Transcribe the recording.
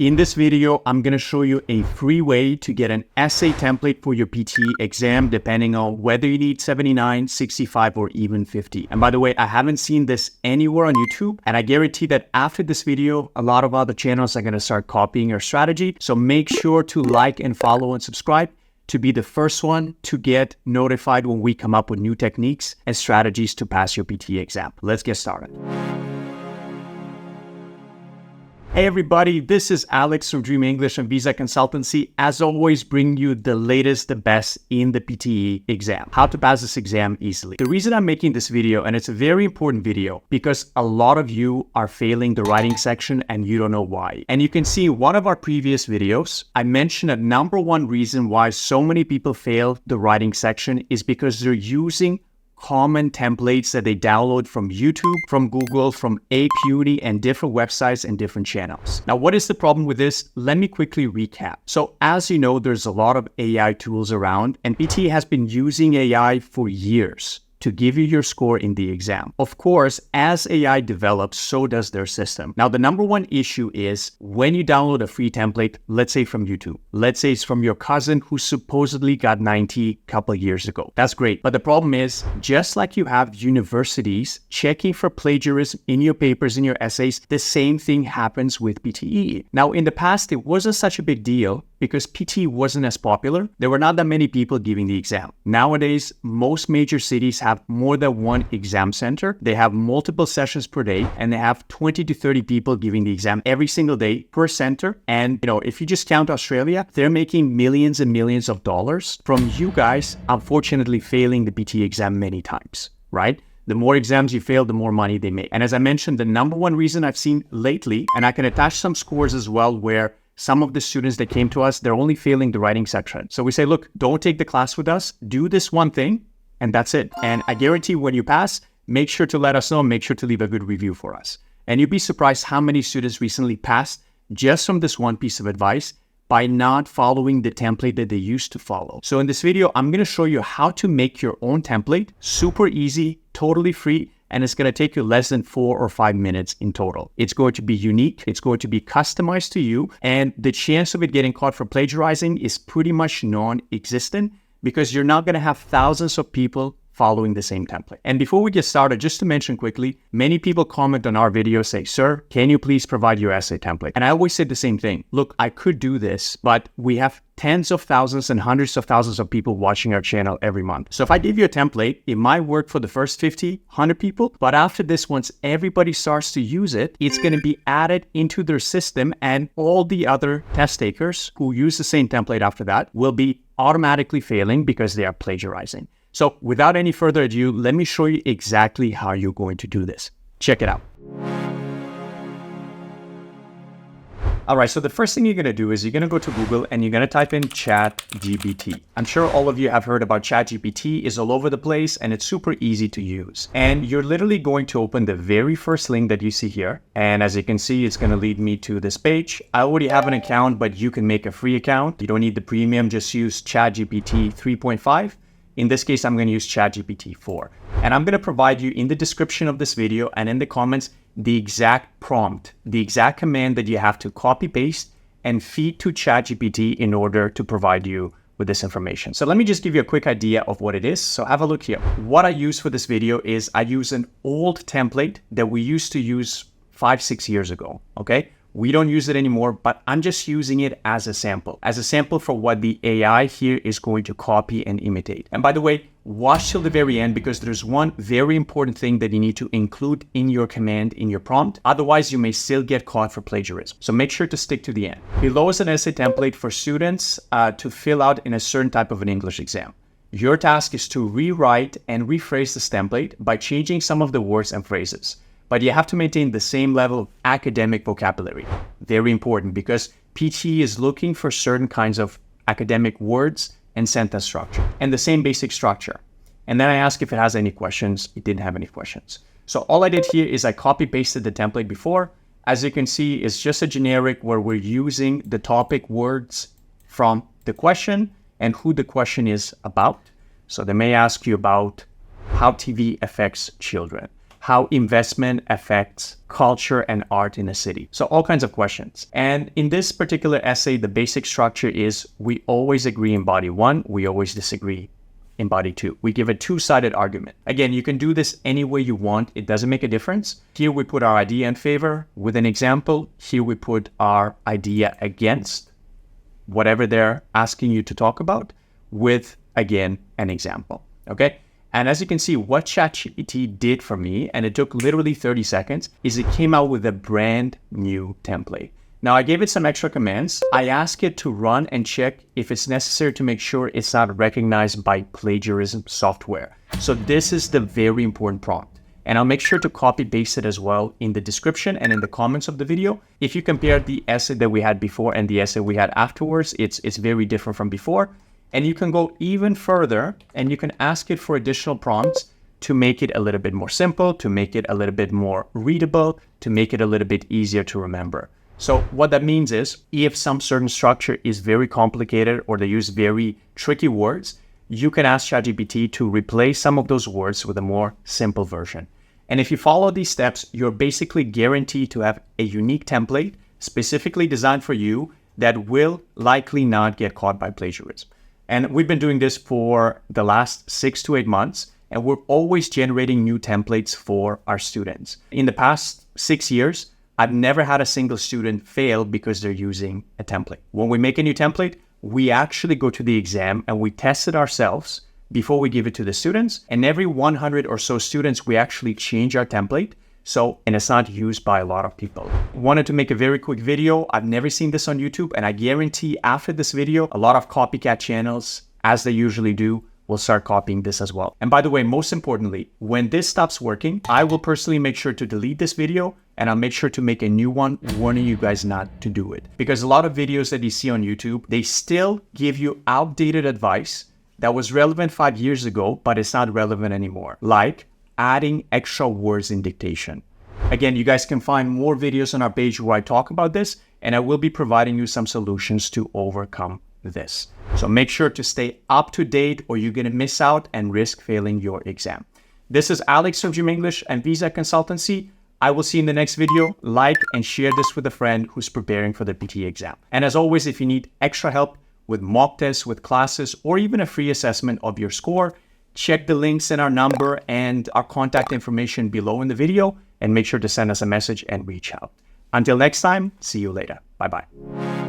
In this video, I'm going to show you a free way to get an essay template for your PTE exam, depending on whether you need 79, 65, or even 50. And by the way, I haven't seen this anywhere on YouTube, and I guarantee that after this video, a lot of other channels are going to start copying your strategy. So make sure to like and follow and subscribe to be the first one to get notified when we come up with new techniques and strategies to pass your PTE exam. Let's get started. Hey everybody, this is Alex from Dream English and Visa Consultancy. As always, bringing you the latest, the best in the PTE exam. How to pass this exam easily. The reason I'm making this video, and it's a very important video, because a lot of you are failing the writing section and you don't know why. And you can see in one of our previous videos, I mentioned a number one reason why so many people fail the writing section is because they're using common templates that they download from YouTube, from Google, from APUNI, and different websites and different channels. Now, what is the problem with this? Let me quickly recap. So as you know, there's a lot of AI tools around, and PTE has been using AI for years to give you your score in the exam. Of course, as AI develops, so does their system. Now, the number one issue is when you download a free template, let's say from YouTube, let's say it's from your cousin who supposedly got 90 a couple of years ago. That's great. But the problem is, just like you have universities checking for plagiarism in your papers, in your essays, the same thing happens with PTE. Now, in the past, it wasn't such a big deal because PTE wasn't as popular. There were not that many people giving the exam. Nowadays, most major cities have more than one exam center. They have multiple sessions per day, and they have 20 to 30 people giving the exam every single day per center. And if you just count Australia, they're making millions and millions of dollars from you guys, unfortunately, failing the PTE exam many times, right? The more exams you fail, the more money they make. And as I mentioned, the number one reason I've seen lately, and I can attach some scores as well, where some of the students that came to us, they're only failing the writing section. So we say, look, don't take the class with us. Do this one thing, and that's it. And I guarantee when you pass, make sure to let us know. Make sure to leave a good review for us. And you'd be surprised how many students recently passed just from this one piece of advice by not following the template that they used to follow. So in this video, I'm going to show you how to make your own template. Super easy, totally free. And it's going to take you less than 4 or 5 minutes in total. It's going to be unique. It's going to be customized to you. And the chance of it getting caught for plagiarizing is pretty much non-existent because you're not going to have thousands of people following the same template. And before we get started, just to mention quickly, many people comment on our video, say, sir, can you please provide your essay template? And I always say the same thing. Look, I could do this, but we have tens of thousands and hundreds of thousands of people watching our channel every month. So if I give you a template, it might work for the first 50, 100 people. But after this, once everybody starts to use it, it's going to be added into their system, and all the other test takers who use the same template after that will be automatically failing because they are plagiarizing. So without any further ado, let me show you exactly how you're going to do this. Check it out. All right, so the first thing you're going to do is you're going to go to Google and you're going to type in ChatGPT. I'm sure all of you have heard about ChatGPT. It's all over the place and it's super easy to use. And you're literally going to open the very first link that you see here. And as you can see, it's going to lead me to this page. I already have an account, but you can make a free account. You don't need the premium, just use ChatGPT 3.5. In this case, I'm going to use ChatGPT 4. And I'm going to provide you in the description of this video and in the comments the exact prompt, the exact command that you have to copy paste and feed to ChatGPT in order to provide you with this information. So let me just give you a quick idea of what it is. So have a look here. What I use for this video is I use an old template that we used to use 5-6 years ago, okay? We don't use it anymore, but I'm just using it as a sample for what the AI here is going to copy and imitate. And by the way, watch till the very end because there's one very important thing that you need to include in your command, in your prompt. Otherwise, you may still get caught for plagiarism. So make sure to stick to the end. Below is an essay template for students to fill out in a certain type of an English exam. Your task is to rewrite and rephrase this template by changing some of the words and phrases. But you have to maintain the same level of academic vocabulary. Very important because PTE is looking for certain kinds of academic words and sentence structure and the same basic structure. And then I asked if it has any questions. It didn't have any questions. So all I did here is I copy pasted the template before. As you can see, it's just a generic where we're using the topic words from the question and who the question is about. So they may ask you about how TV affects children, how investment affects culture and art in a city. So all kinds of questions. And in this particular essay, the basic structure is we always agree in body 1, we always disagree in body 2. We give a two-sided argument. Again, you can do this any way you want. It doesn't make a difference. Here we put our idea in favor with an example. Here we put our idea against whatever they're asking you to talk about with, again, an example. Okay? And as you can see, what ChatGPT did for me, and it took literally 30 seconds, is it came out with a brand new template. Now, I gave it some extra commands. I asked it to run and check if it's necessary to make sure it's not recognized by plagiarism software. So this is the very important prompt. And I'll make sure to copy paste it as well in the description and in the comments of the video. If you compare the essay that we had before and the essay we had afterwards, it's very different from before. And you can go even further and you can ask it for additional prompts to make it a little bit more simple, to make it a little bit more readable, to make it a little bit easier to remember. So what that means is if some certain structure is very complicated or they use very tricky words, you can ask ChatGPT to replace some of those words with a more simple version. And if you follow these steps, you're basically guaranteed to have a unique template specifically designed for you that will likely not get caught by plagiarism. And we've been doing this for the last 6 to 8 months, and we're always generating new templates for our students. In the past 6 years, I've never had a single student fail because they're using a template. When we make a new template, we actually go to the exam and we test it ourselves before we give it to the students. And every 100 or so students, we actually change our template. And it's not used by a lot of people. Wanted to make a very quick video. I've never seen this on YouTube, and I guarantee after this video, a lot of copycat channels, as they usually do, will start copying this as well. And by the way, most importantly, when this stops working, I will personally make sure to delete this video and I'll make sure to make a new one warning you guys not to do it. Because a lot of videos that you see on YouTube, they still give you outdated advice that was relevant 5 years ago, but it's not relevant anymore. Like adding extra words in dictation. Again, you guys can find more videos on our page where I talk about this, and I will be providing you some solutions to overcome this. So make sure to stay up to date or you're gonna miss out and risk failing your exam. This is Alex from Dream English and Visa Consultancy. I will see you in the next video. Like and share this with a friend who's preparing for the PTE exam. And as always, if you need extra help with mock tests, with classes, or even a free assessment of your score, check the links in our number and our contact information below in the video and make sure to send us a message and reach out. Until next time, see you later. Bye-bye.